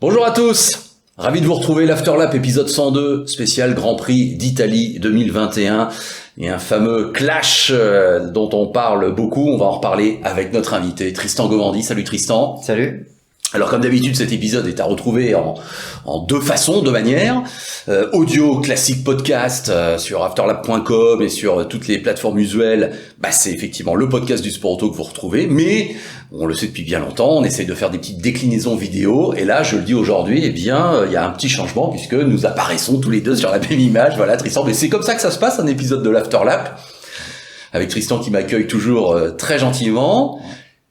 Bonjour à tous, ravi de vous retrouver, l'Afterlap épisode 102, spécial Grand Prix d'Italie 2021 et un fameux clash dont on parle beaucoup, on va en reparler avec notre invité Tristan Govandi. Salut Tristan. Salut. Alors comme d'habitude cet épisode est à retrouver en deux façons, deux manières, audio classique podcast sur afterlap.com et sur toutes les plateformes usuelles, c'est effectivement le podcast du sport auto que vous retrouvez, mais on le sait depuis bien longtemps, on essaye de faire des petites déclinaisons vidéo, et là je le dis aujourd'hui, il y a un petit changement puisque nous apparaissons tous les deux sur la même image, voilà Tristan, mais c'est comme ça que ça se passe un épisode de l'Afterlap, avec Tristan qui m'accueille toujours très gentiment.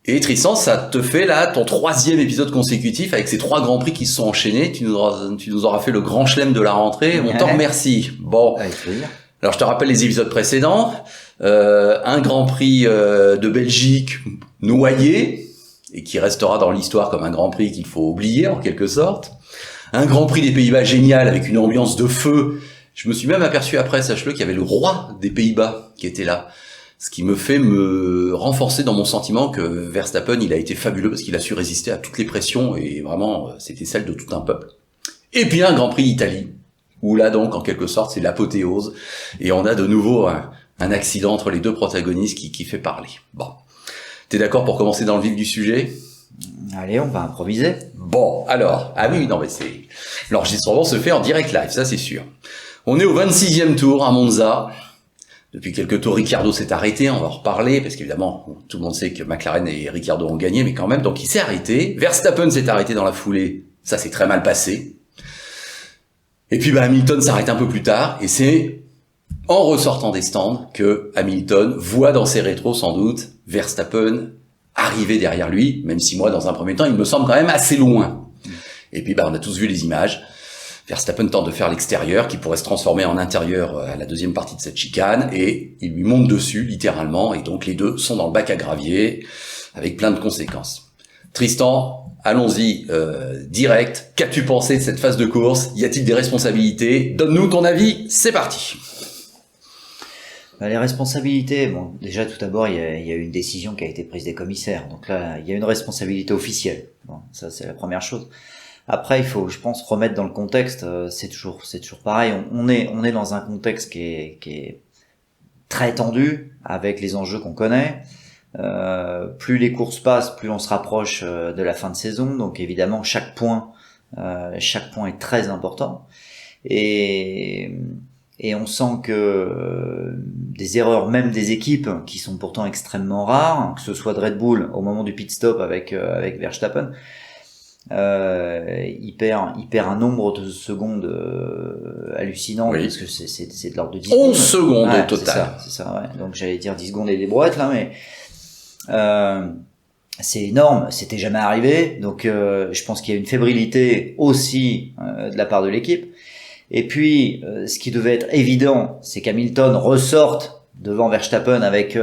Et Tristan, ça te fait là ton 3e épisode consécutif avec ces 3 grands prix qui se sont enchaînés. Tu nous auras fait le grand chelem de la rentrée. On t'en remercie. Bon. Avec plaisir. Alors je te rappelle les épisodes précédents. Un grand prix de Belgique noyé et qui restera dans l'histoire comme un grand prix qu'il faut oublier en quelque sorte. Un grand prix des Pays-Bas génial avec une ambiance de feu. Je me suis même aperçu après, sache-le, qu'il y avait le roi des Pays-Bas qui était là. Ce qui me fait me renforcer dans mon sentiment que Verstappen, il a été fabuleux parce qu'il a su résister à toutes les pressions et vraiment, c'était celle de tout un peuple. Et puis un Grand Prix d'Italie, où là donc, en quelque sorte, c'est l'apothéose et on a de nouveau un accident entre les deux protagonistes qui fait parler. Bon. T'es d'accord pour commencer dans le vif du sujet ? Allez, on va improviser. Bon, alors, l'enregistrement se fait en direct live, ça c'est sûr. On est au 26e tour à Monza. Depuis quelques tours, Ricciardo s'est arrêté, on va en reparler, parce qu'évidemment, tout le monde sait que McLaren et Ricciardo ont gagné, mais quand même, donc il s'est arrêté. Verstappen s'est arrêté dans la foulée, ça s'est très mal passé. Et puis Hamilton s'arrête un peu plus tard, et c'est en ressortant des stands que Hamilton voit dans ses rétros, sans doute, Verstappen arriver derrière lui, même si moi, dans un premier temps, il me semble quand même assez loin. Et puis on a tous vu les images. Verstappen tente de faire l'extérieur, qui pourrait se transformer en intérieur à la deuxième partie de cette chicane, et il lui monte dessus, littéralement, et donc les deux sont dans le bac à gravier, avec plein de conséquences. Tristan, allons-y, direct, qu'as-tu pensé de cette phase de course ? Y a-t-il des responsabilités ? Donne-nous ton avis, c'est parti. Les responsabilités, bon, déjà tout d'abord, il y a eu une décision qui a été prise des commissaires, donc là, il y a une responsabilité officielle. Bon, ça c'est la première chose. Après, il faut, je pense, remettre dans le contexte. C'est toujours pareil. On est dans un contexte qui est très tendu avec les enjeux qu'on connaît. Plus les courses passent, plus on se rapproche de la fin de saison. Donc évidemment, chaque point est très important. Et on sent que des erreurs, même des équipes qui sont pourtant extrêmement rares, que ce soit de Red Bull au moment du pit stop avec Verstappen. Il perd un nombre de secondes hallucinant, oui. Parce que c'est de l'ordre de 10 11 secondes au total. C'est ça, ouais. Donc j'allais dire 10 secondes et des brouettes là, mais c'est énorme, c'était jamais arrivé. Donc je pense qu'il y a une fébrilité aussi de la part de l'équipe. Et puis ce qui devait être évident, c'est qu'Hamilton ressorte devant Verstappen avec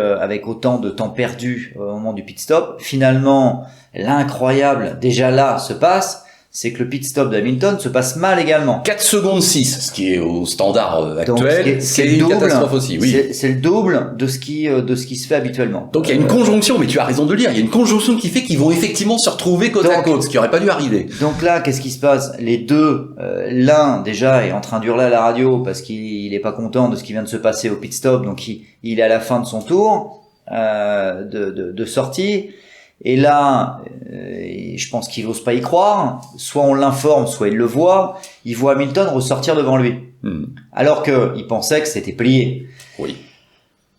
autant de temps perdu au moment du pit stop. Finalement, l'incroyable déjà là se passe, c'est que le pit stop d'Hamilton se passe mal également. 4 secondes 6, ce qui est au standard actuel, c'est une catastrophe aussi. Oui. C'est le double de ce qui se fait habituellement. Donc il y a une conjonction, mais tu as raison de le dire, il y a une conjonction qui fait qu'ils vont effectivement se retrouver côte à côte, ce qui aurait pas dû arriver. Donc là, qu'est-ce qui se passe ? Les deux, l'un déjà est en train d'hurler à la radio parce qu'il est pas content de ce qui vient de se passer au pit stop, donc il est à la fin de son tour de sortie. Et là, je pense qu'il n'ose pas y croire. Soit on l'informe, soit il le voit. Il voit Hamilton ressortir devant lui. Alors que il pensait que c'était plié. Oui.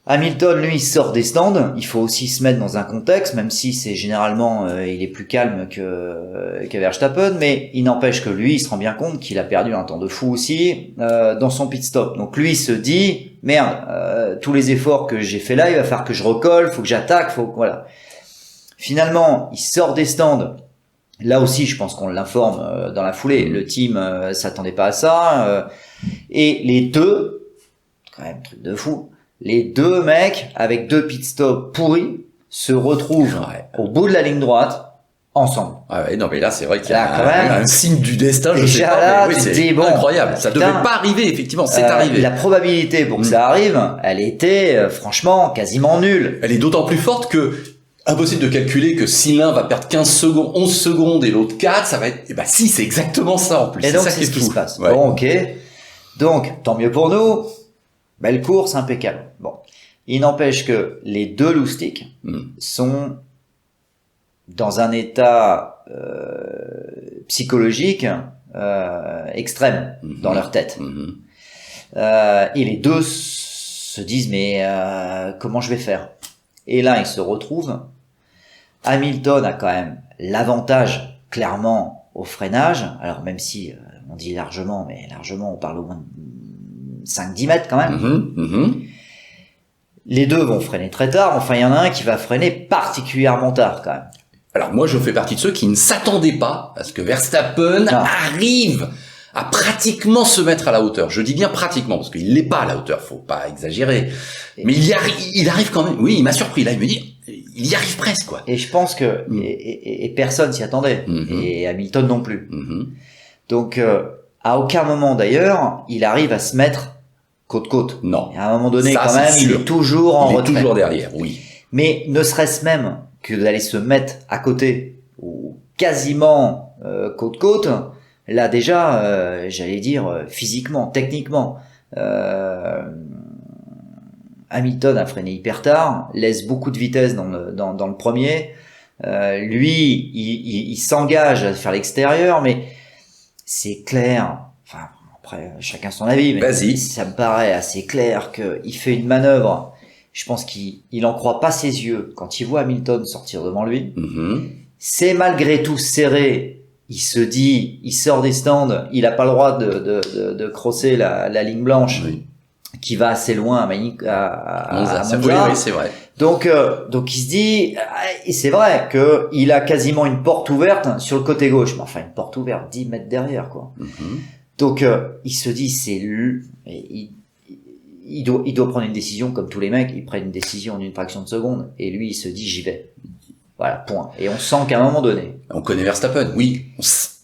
Hamilton, lui, sort des stands. Il faut aussi se mettre dans un contexte, même si c'est généralement, il est plus calme que Verstappen, mais il n'empêche que lui, il se rend bien compte qu'il a perdu un temps de fou aussi dans son pit stop. Donc lui, il se dit, merde, tous les efforts que j'ai fait là, il va falloir que je recolle, faut que j'attaque, voilà. Finalement, il sort des stands. Là aussi, je pense qu'on l'informe dans la foulée. Le team s'attendait pas à ça. Et les deux, quand même, truc de fou, les deux mecs, avec 2 pit stops pourris, se retrouvent au bout de la ligne droite, ensemble. Ah ouais, non mais là c'est vrai qu'il y a un signe du destin, je sais pas, là, mais oui, c'est incroyable. Ça devait pas arriver, effectivement, c'est arrivé. La probabilité pour que ça arrive, elle était franchement quasiment nulle. Elle est d'autant plus forte que Impossible de calculer que si l'un va perdre 15 secondes, 11 secondes et l'autre 4, ça va être... Eh ben si, c'est exactement ça en plus. Et donc, ça c'est ce qui se passe. Ouais. Bon, ok. Donc, tant mieux pour nous. Belle course, impeccable. Bon. Il n'empêche que les deux loustics sont dans un état psychologique extrême dans leur tête. Et les deux se disent, mais comment je vais faire? Et là, ils se retrouvent. Hamilton a quand même l'avantage, clairement, au freinage. Alors, même si on dit largement, mais largement, on parle au moins de 5-10 mètres quand même. Les deux vont freiner très tard. Enfin, il y en a un qui va freiner particulièrement tard quand même. Alors moi, je fais partie de ceux qui ne s'attendaient pas à ce que Verstappen arrive à pratiquement se mettre à la hauteur. Je dis bien pratiquement, parce qu'il l'est pas à la hauteur, faut pas exagérer. Mais il arrive quand même. Oui, il m'a surpris. Là, il me dit, il y arrive presque, quoi. Et je pense que et personne s'y attendait. Et Hamilton non plus. Donc, à aucun moment d'ailleurs, il arrive à se mettre côte-côte. Non. Et à un moment donné, ça, quand même, il est toujours en retrait. Il est toujours derrière, oui. Mais ne serait-ce même que d'aller se mettre à côté, ou quasiment côte-côte, là déjà, j'allais dire physiquement, techniquement, Hamilton a freiné hyper tard, laisse beaucoup de vitesse dans le premier. Lui, il s'engage à faire l'extérieur, mais c'est clair. Enfin, après, chacun son avis, mais ça me paraît assez clair qu'il fait une manœuvre. Je pense qu'il en croit pas ses yeux quand il voit Hamilton sortir devant lui. C'est malgré tout serré. Il se dit, il sort des stands, il a pas le droit de crosser la ligne blanche qui va assez loin à Monza. Oui, c'est vrai. Donc il se dit, et c'est vrai que il a quasiment une porte ouverte sur le côté gauche, mais enfin une porte ouverte 10 mètres derrière, quoi. Donc il se dit, c'est lui, il doit prendre une décision comme tous les mecs, ils prennent une décision en une fraction de seconde, et lui il se dit, j'y vais. Voilà, point. Et on sent qu'à un moment donné, on connaît Verstappen, oui.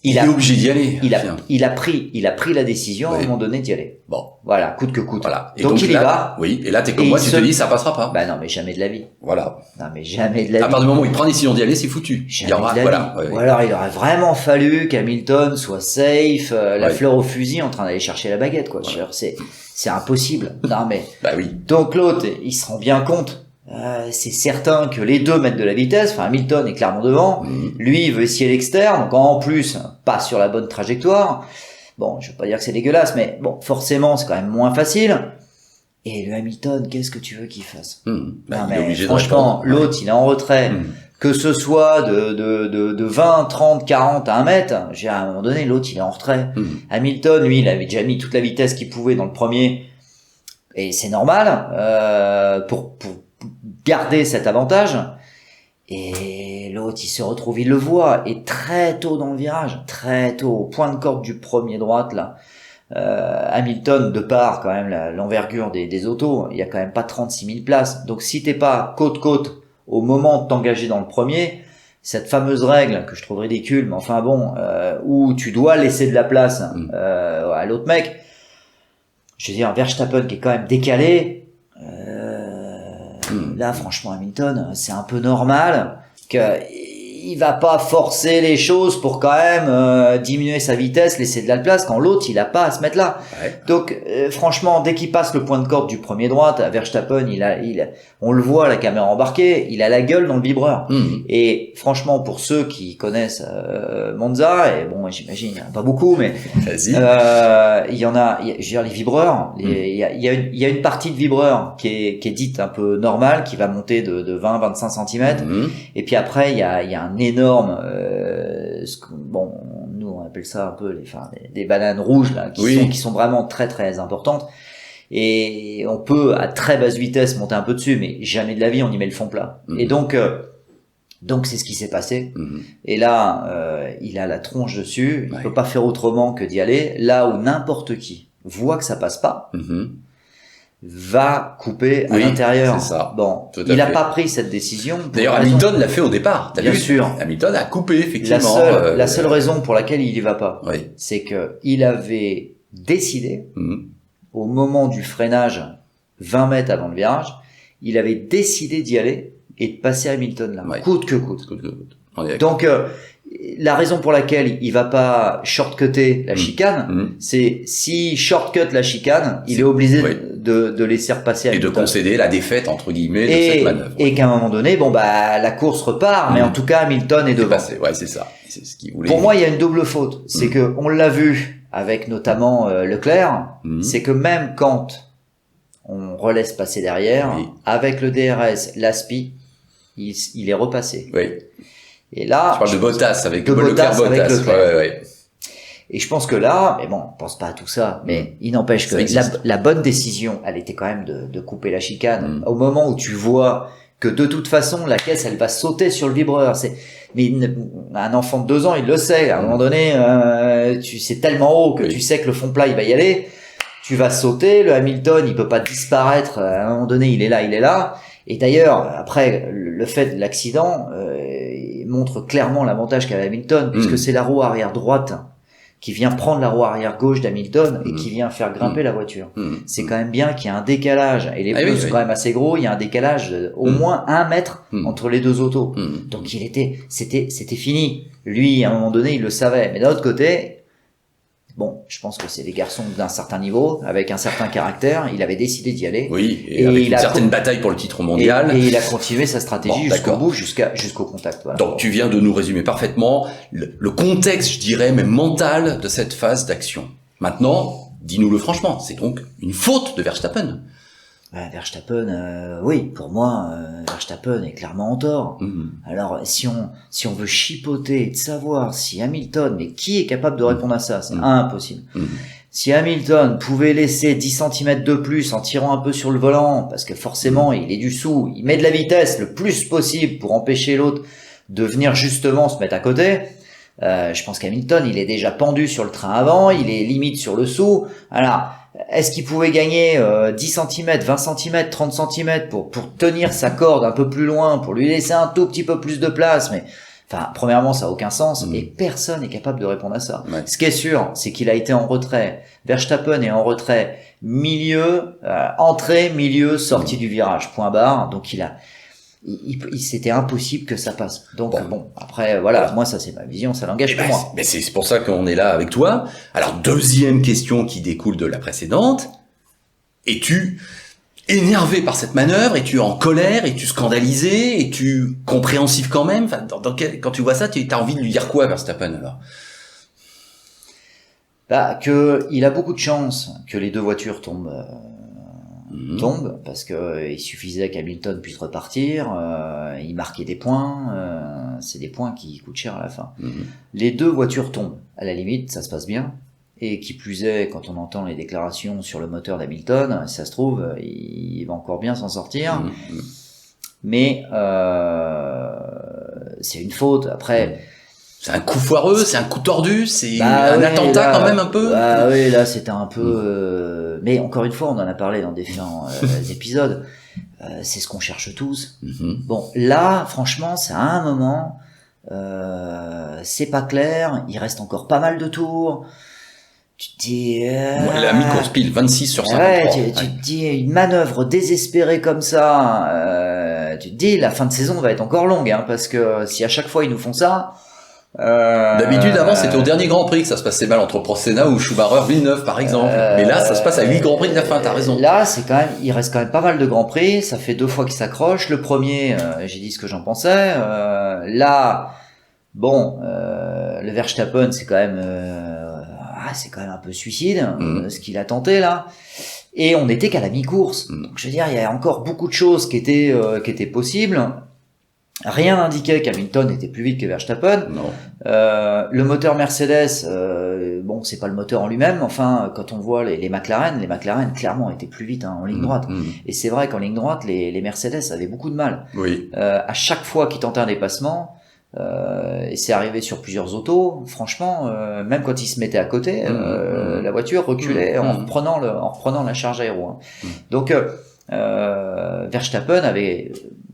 Il est obligé d'y aller. Il a pris la décision à un moment donné d'y aller. Bon. Voilà, coûte que coûte. Voilà. Et donc il y va. Oui. Et là, t'es comme moi, tu te dis, ça passera pas. Bah non, mais jamais de la vie. Voilà. Non, mais jamais de la vie. À partir du moment où il prend la décision d'y aller, c'est foutu. Jamais de la vie. Ou alors il aurait vraiment fallu qu'Hamilton soit safe, la fleur au fusil, en train d'aller chercher la baguette, quoi. Voilà. C'est impossible. Non, mais. Bah oui. Donc l'autre, il se rend bien compte. C'est certain que les deux mettent de la vitesse. Enfin, Hamilton est clairement devant. Lui, il veut essayer l'externe. Donc, en plus, pas sur la bonne trajectoire. Bon, je veux pas dire que c'est dégueulasse, mais bon, forcément, c'est quand même moins facile. Et le Hamilton, qu'est-ce que tu veux qu'il fasse? Non, mais franchement, l'autre, il est en retrait. Que ce soit de 20, 30, 40 à 1 mètre, à un moment donné, l'autre, il est en retrait. Hamilton, lui, il avait déjà mis toute la vitesse qu'il pouvait dans le premier. Et c'est normal, pour garder cet avantage. Et l'autre, il se retrouve, il le voit, et très tôt dans le virage, très tôt, au point de corde du premier droite, là, Hamilton, de par quand même l'envergure des autos, il y a quand même pas 36 000 places. Donc si t'es pas côte-côte au moment de t'engager dans le premier, cette fameuse règle que je trouve ridicule, mais enfin bon, où tu dois laisser de la place à l'autre mec, je veux dire, Verstappen qui est quand même décalé, là, franchement, Hamilton, c'est un peu normal qu'il va pas forcer les choses pour quand même diminuer sa vitesse, laisser de la place quand l'autre, il a pas à se mettre là. Donc, franchement, dès qu'il passe le point de corde du premier droite, Verstappen, on le voit à la caméra embarquée, il a la gueule dans le vibreur. Et franchement, pour ceux qui connaissent Monza, et bon, j'imagine, il y en a pas beaucoup, mais il y en a, je veux dire, les vibreurs, il y a une partie de vibreur qui est dite un peu normale, qui va monter de 20-25 cm, et puis après, il y a un énorme, bon, nous on appelle ça un peu des bananes rouges là, qui sont vraiment très très importantes. Et on peut à très basse vitesse monter un peu dessus, mais jamais de la vie on y met le fond plat. Et donc c'est ce qui s'est passé. Et là, il a la tronche dessus. Il peut pas faire autrement que d'y aller. Là où n'importe qui voit que ça passe pas, va couper à l'intérieur. C'est ça. Bon, il a pas pris cette décision. D'ailleurs, Hamilton l'a fait au départ. Bien sûr. Hamilton a coupé, effectivement. La seule raison pour laquelle il y va pas, c'est que il avait décidé, au moment du freinage, 20 mètres avant le virage, il avait décidé d'y aller et de passer Hamilton là, Ouais. coûte que coûte. On est d'accord. Donc la raison pour laquelle il va pas shortcuter la chicane, c'est si shortcut la chicane, il est obligé de laisser repasser et de concéder la défaite entre guillemets de cette manœuvre. Et qu'à un moment donné, bon bah la course repart, mais en tout cas Hamilton est devant. Passé. Ouais, c'est ça. C'est ce qu'il voulait. Pour moi, il y a une double faute. C'est que on l'a vu avec notamment Leclerc, c'est que même quand on relaisse passer derrière, avec le DRS, l'ASPI, il est repassé. Oui. Et là, tu parles de Bottas avec Leclerc. Ouais. Et je pense que là, mais bon, on pense pas à tout ça, mais il n'empêche que la bonne décision, elle était quand même de couper la chicane. Au moment où tu vois que de toute façon, la caisse, elle va sauter sur le vibreur. Mais un enfant de 2 ans, il le sait. À un moment donné, c'est tellement haut que tu sais que le fond plat, il va y aller. Tu vas sauter. Le Hamilton, il peut pas disparaître. À un moment donné, il est là. Et d'ailleurs, après, le fait de l'accident montre clairement l'avantage qu'a Hamilton, puisque c'est la roue arrière droite qui vient prendre la roue arrière gauche d'Hamilton et qui vient faire grimper la voiture. C'est quand même bien qu'il y a un décalage, et les pneus sont quand même assez gros, il y a un décalage de au moins 1 mètre entre les deux autos. Donc c'était fini. Lui, à un moment donné, il le savait. Mais d'un autre côté, bon, je pense que c'est des garçons d'un certain niveau, avec un certain caractère. Il avait décidé d'y aller. Oui, et avec une certaine bataille pour le titre mondial. Et il a continué sa stratégie jusqu'au bout, jusqu'au contact. Voilà. Donc tu viens de nous résumer parfaitement le contexte, je dirais, même mental de cette phase d'action. Maintenant, dis-nous-le franchement, c'est donc une faute de Verstappen. Verstappen, oui, pour moi, Verstappen est clairement en tort. Alors, si on veut chipoter et de savoir si Hamilton, mais qui est capable de répondre à ça? C'est impossible. Si Hamilton pouvait laisser 10 cm de plus en tirant un peu sur le volant, parce que forcément, il est du sous, il met de la vitesse le plus possible pour empêcher l'autre de venir justement se mettre à côté, je pense qu'Hamilton, il est déjà pendu sur le train avant, il est limite sur le sous. Alors, est-ce qu'il pouvait gagner 10 cm, 20 cm, 30 cm pour tenir sa corde un peu plus loin, pour lui laisser un tout petit peu plus de place? Mais enfin, premièrement, ça a aucun sens et personne n'est capable de répondre à ça. Ouais. Ce qui est sûr, c'est qu'il a été en retrait. Verstappen est en retrait milieu, entrée, milieu, sortie du virage, point barre. Donc c'était impossible que ça passe. Donc bon après voilà, moi ça c'est ma vision, ça l'engage que moi. Mais c'est pour ça qu'on est là avec toi. Alors deuxième question qui découle de la précédente. Es-tu énervé par cette manœuvre? Es-tu en colère? Es-tu scandalisé? Es-tu compréhensif quand même? Enfin, quand tu vois ça, tu as envie de lui dire quoi, Verstappen, alors? Que il a beaucoup de chance que les deux voitures tombent, parce que il suffisait qu'Hamilton puisse repartir, il marquait des points, c'est des points qui coûtent cher à la fin. Les deux voitures tombent, à la limite, ça se passe bien. Et qui plus est, quand on entend les déclarations sur le moteur d'Hamilton, ça se trouve, il va encore bien s'en sortir. Mais c'est une faute. Après, c'est un coup foireux, c'est un coup tordu, c'est un attentat quand même un peu. Oui, là c'était un peu. Mais encore une fois, on en a parlé dans différents épisodes. C'est ce qu'on cherche tous. Bon, là, franchement, c'est à un moment, c'est pas clair. Il reste encore pas mal de tours. Tu te dis... Il a mis course pile, 26 sur 53. Tu te dis, une manœuvre désespérée comme ça, tu te dis, la fin de saison va être encore longue, hein, parce que si à chaque fois ils nous font ça... D'habitude, avant, c'était au dernier Grand Prix que ça se passait mal entre Prost-Senna ou Schumacher-Villeneuve, par exemple. Mais là, ça se passe à 8 Grands Prix de la fin, t'as raison. Là, il reste quand même pas mal de Grands Prix, ça fait 2 fois qu'ils s'accrochent. Le premier, j'ai dit ce que j'en pensais. Là, bon, le Verstappen, c'est quand même un peu suicide, ce qu'il a tenté là. Et on n'était qu'à la mi-course. Donc je veux dire, il y a encore beaucoup de choses qui étaient possibles. Rien n'indiquait qu'Hamilton était plus vite que Verstappen. Non. Le moteur Mercedes, bon, c'est pas le moteur en lui-même. Enfin, quand on voit les McLaren clairement étaient plus vite en ligne droite. Et c'est vrai qu'en ligne droite, les Mercedes avaient beaucoup de mal. Oui. À chaque fois qu'ils tentaient un dépassement, et c'est arrivé sur plusieurs autos, franchement, même quand ils se mettaient à côté, la voiture reculait en reprenant la charge aéro. Hein. Donc Verstappen avait,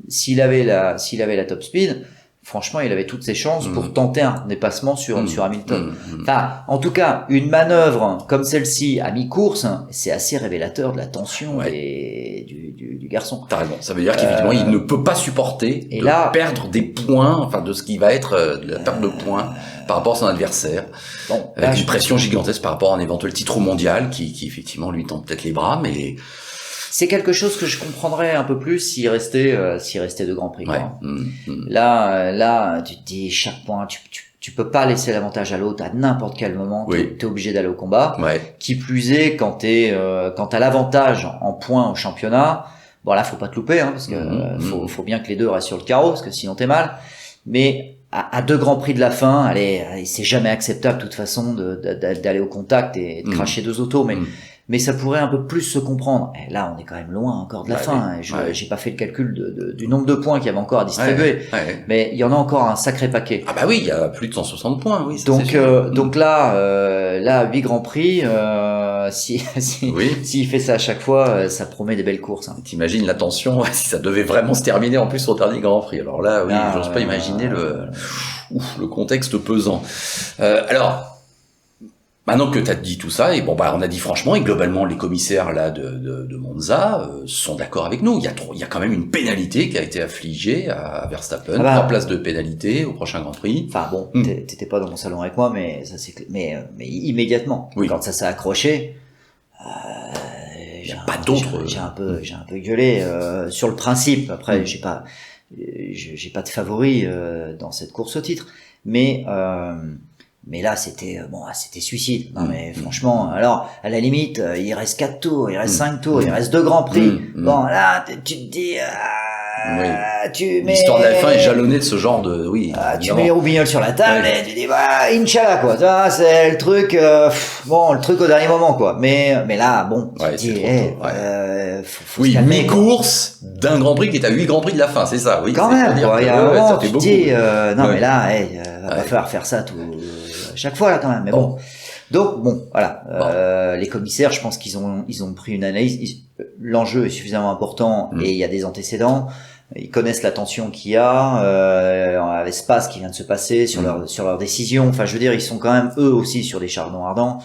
s'il avait la top speed, franchement, il avait toutes ses chances pour tenter un dépassement sur Hamilton. Mmh. Enfin, en tout cas, une manœuvre comme celle-ci à mi-course, c'est assez révélateur de la tension du garçon. T'as raison. Ça veut dire qu'effectivement, il ne peut pas supporter perdre des points, enfin, de ce qui va être de la perte de points par rapport à son adversaire. Bon, avec une pression gigantesque par rapport à un éventuel titre mondial qui effectivement lui tend peut-être les bras, mais c'est quelque chose que je comprendrais un peu plus s'il restait de Grand Prix. Ouais. Là, tu te dis chaque point, tu peux pas laisser l'avantage à l'autre à n'importe quel moment. Oui. T'es obligé d'aller au combat. Ouais. Qui plus est, quand t'as l'avantage en points au championnat, bon là faut pas te louper, hein, parce que faut bien que les deux restent sur le carreau, parce que sinon t'es mal. Mais à 2 Grands Prix de la fin, allez, c'est jamais acceptable de toute façon d'aller au contact et de cracher 2 autos, mais ça pourrait un peu plus se comprendre. Et là, on est quand même loin encore de la fin. J'ai pas fait le calcul du nombre de points qu'il y avait encore à distribuer, mais il y en a encore un sacré paquet. Ah bah oui, il y a plus de 160 points, oui. Donc là, 8 Grands Prix, s'il fait ça à chaque fois, ça promet des belles courses. Hein. T'imagines la tension, si ça devait vraiment se terminer en plus au dernier Grand Prix. Alors là, oui, j'ose pas imaginer le contexte pesant. Alors, maintenant que t'as dit tout ça, et bon bah on a dit franchement, et globalement les commissaires là de Monza sont d'accord avec nous. Il y a quand même une pénalité qui a été affligée à Verstappen, 3 places de pénalité au prochain Grand Prix. Enfin bon, t'étais pas dans mon salon avec moi, mais ça c'est mais immédiatement, quand ça s'est accroché, j'ai un peu gueulé sur le principe. Après j'ai pas de favori dans cette course au titre, mais là, c'était suicide. Non, mais franchement, alors, à la limite, il reste 4 tours, il reste 5 tours, il reste 2 Grands Prix. Bon, là, tu te dis, tu mets... L'histoire de la fin est jalonnée de ce genre de, tu mets les roubignoles sur la table et tu dis, Inch'Allah, quoi. Ça, c'est le truc, le truc au dernier moment, quoi. Mais là, bon, tu te dis, faut se calmer, mi-course d'un Grand Prix qui est à 8 Grands Prix de la fin, c'est ça, oui. Quand même, quoi. Il y a un moment, tu te dis, non, mais là, va pas falloir faire ça chaque fois là quand même, mais bon. Donc bon, voilà. Les commissaires, je pense qu'ils ont pris une analyse. L'enjeu est suffisamment important et il y a des antécédents. Ils connaissent la tension qu'il y a à l'espace qui vient de se passer sur leur décision. Enfin, je veux dire, ils sont quand même eux aussi sur des charbons ardents.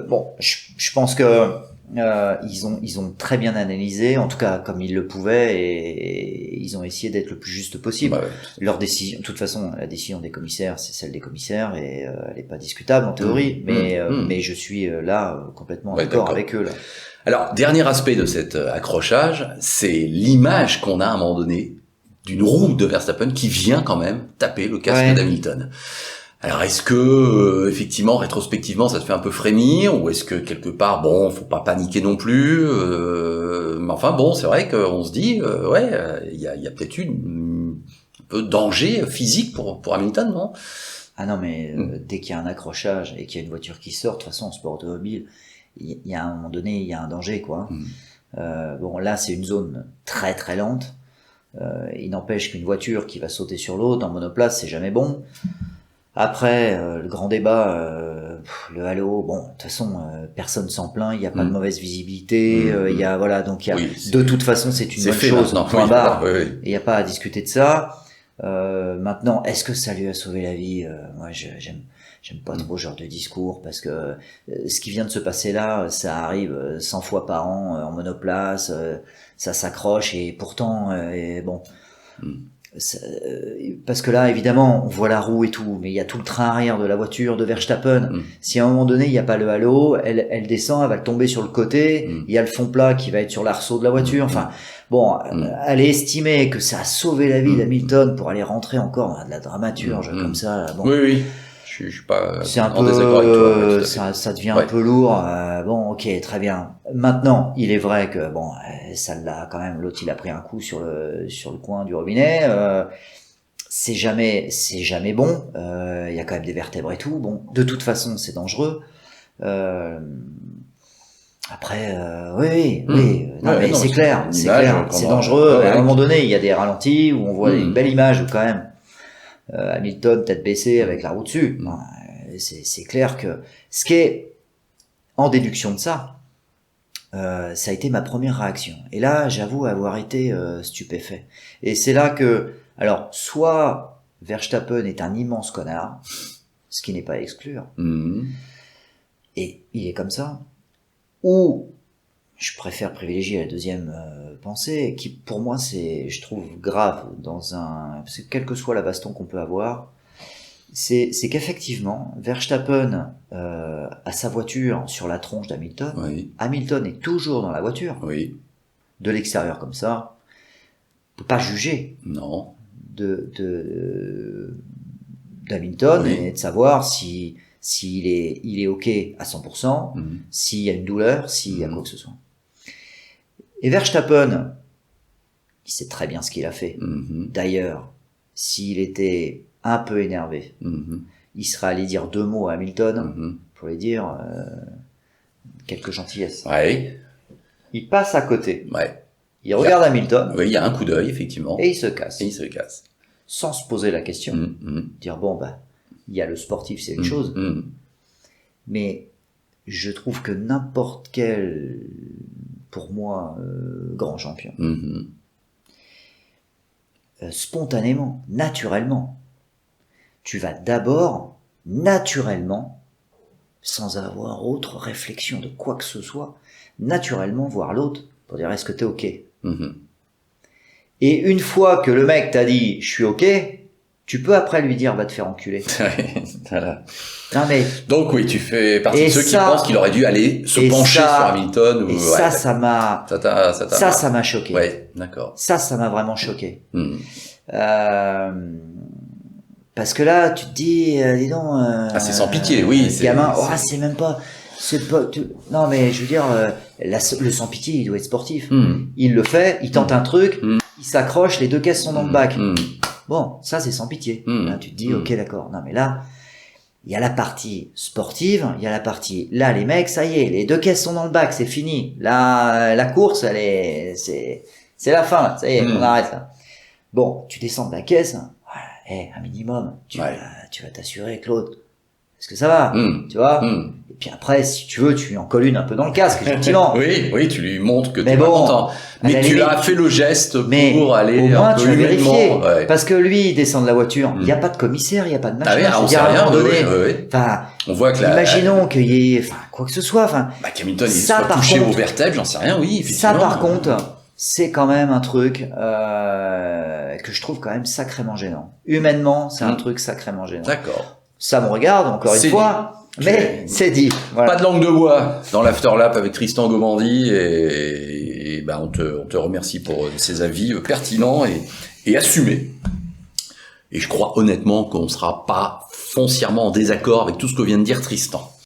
Bon, je pense que ils ont très bien analysé, en tout cas comme ils le pouvaient, et ils ont essayé d'être le plus juste possible. Leur décision, de toute façon, la décision des commissaires, c'est celle des commissaires et elle est pas discutable en théorie, mais je suis là complètement d'accord avec eux là. Alors, dernier aspect de cet accrochage, c'est l'image qu'on a à un moment donné d'une roue de Verstappen qui vient quand même taper le casque d'Hamilton. Alors est-ce que effectivement rétrospectivement ça te fait un peu frémir, ou est-ce que quelque part bon faut pas paniquer non plus, mais enfin bon c'est vrai qu'on se dit il y a peut-être eu un peu de danger physique pour Hamilton, non? Ah non mais dès qu'il y a un accrochage et qu'il y a une voiture qui sort, de toute façon en sport automobile il y a un moment donné il y a un danger quoi. Bon là c'est une zone très très lente, il n'empêche qu'une voiture qui va sauter sur l'autre en monoplace c'est jamais bon. Après, le grand débat, le halo, bon, de toute façon, personne s'en plaint, il n'y a pas de mauvaise visibilité, il y a, voilà, donc il y a, de toute façon, c'est une bonne chose, point barre, et il n'y a pas à discuter de ça. Maintenant, est-ce que ça lui a sauvé la vie? Moi, j'aime pas trop ce genre de discours, parce que ce qui vient de se passer là, ça arrive 100 fois par an en monoplace, ça s'accroche, et pourtant, bon... parce que là évidemment on voit la roue et tout, mais il y a tout le train arrière de la voiture de Verstappen. Si à un moment donné il n'y a pas le halo, elle descend, elle va tomber sur le côté, il y a le fond plat qui va être sur l'arceau de la voiture, enfin bon, elle est estimée que ça a sauvé la vie d'Hamilton pour aller rentrer encore dans de la dramaturge comme ça, bon. Oui. Je suis pas c'est un en peu, désaccord avec toi. ça devient un peu lourd. Bon, ok, très bien. Maintenant, il est vrai que bon, ça l'a quand même. L'autre, il a pris un coup sur le coin du robinet. C'est jamais bon. Il y a quand même des vertèbres et tout. Bon, de toute façon, c'est dangereux. Après, oui. Non, mais c'est clair, c'est dangereux. À un moment donné, il y a des ralentis où on voit une belle image où quand même. Hamilton tête baissée avec la roue dessus. C'est clair que ce qui est en déduction de ça, ça a été ma première réaction. Et là, j'avoue avoir été stupéfait. Et c'est là que, alors, soit Verstappen est un immense connard, ce qui n'est pas à exclure, et il est comme ça. Ou je préfère privilégier la deuxième pensée, qui pour moi c'est, je trouve grave parce que quelle que soit la baston qu'on peut avoir, c'est qu'effectivement Verstappen a sa voiture sur la tronche d'Hamilton. Oui. Hamilton est toujours dans la voiture. Oui. De l'extérieur comme ça, on peut pas juger. Non. d'Hamilton Oui. et de savoir s'il est ok à 100%, s'il y a une douleur, s'il y a quoi que ce soit. Et Verstappen, il sait très bien ce qu'il a fait. D'ailleurs, s'il était un peu énervé, il serait allé dire 2 mots à Hamilton pour lui dire quelques gentillesses. Ouais. Il passe à côté. Ouais. Il regarde Hamilton. Oui, il y a un coup d'œil, effectivement. Et il se casse. Et il se casse. Sans se poser la question. Dire, bon, bah, il y a le sportif, c'est une chose. Mais je trouve que n'importe quel, pour moi, grand champion, spontanément, naturellement, tu vas d'abord, naturellement, sans avoir autre réflexion de quoi que ce soit, naturellement voir l'autre pour dire, est-ce que t'es ok? Et une fois que le mec t'a dit, je suis ok, tu peux après lui dire, va te faire enculer. Voilà. Non mais. Donc oui, tu fais partie de ceux qui pensent qu'il aurait dû aller se pencher sur Hamilton. Ou, et ça m'a choqué. Ouais, d'accord. Ça m'a vraiment choqué. Parce que là, tu te dis, dis donc. C'est sans pitié, oui. Gamin, c'est même pas. Non mais je veux dire, le sans pitié, il doit être sportif. Il le fait, il tente un truc, il s'accroche, les 2 caisses sont dans le bac. Bon, ça c'est sans pitié. Là, tu te dis, ok, d'accord. Non mais là, il y a la partie sportive, il y a la partie, là les mecs, ça y est, les 2 caisses sont dans le bac, c'est fini. Là, la course, c'est la fin, là. Ça y est, on arrête là. Bon, tu descends de la caisse, un minimum, tu vas t'assurer que l'autre, est-ce que ça va, tu vois. Et puis après, si tu veux, tu lui en colles une un peu dans le casque, effectivement. oui, tu lui montres que tu es bon, content. Mais tu as fait le geste pour aller au moins un peu tu as vérifié. Ouais. Parce que lui, il descend de la voiture, il n'y a pas de commissaire, il n'y a pas de machin. On sait rien, Enfin, on voit que imaginons qu'il y ait, quoi que ce soit, qu'Hamilton, il soit touché aux vertèbres, j'en sais rien, oui, effectivement. Ça, par contre, c'est quand même un truc, que je trouve quand même sacrément gênant. Humainement, c'est un truc sacrément gênant. D'accord. Ça me regarde, encore une fois. Mais c'est dit. Voilà. Pas de langue de bois dans l'Afterlap avec Tristan Gomandi et on te remercie pour ces avis pertinents et assumés. Et je crois honnêtement qu'on ne sera pas foncièrement en désaccord avec tout ce que vient de dire Tristan.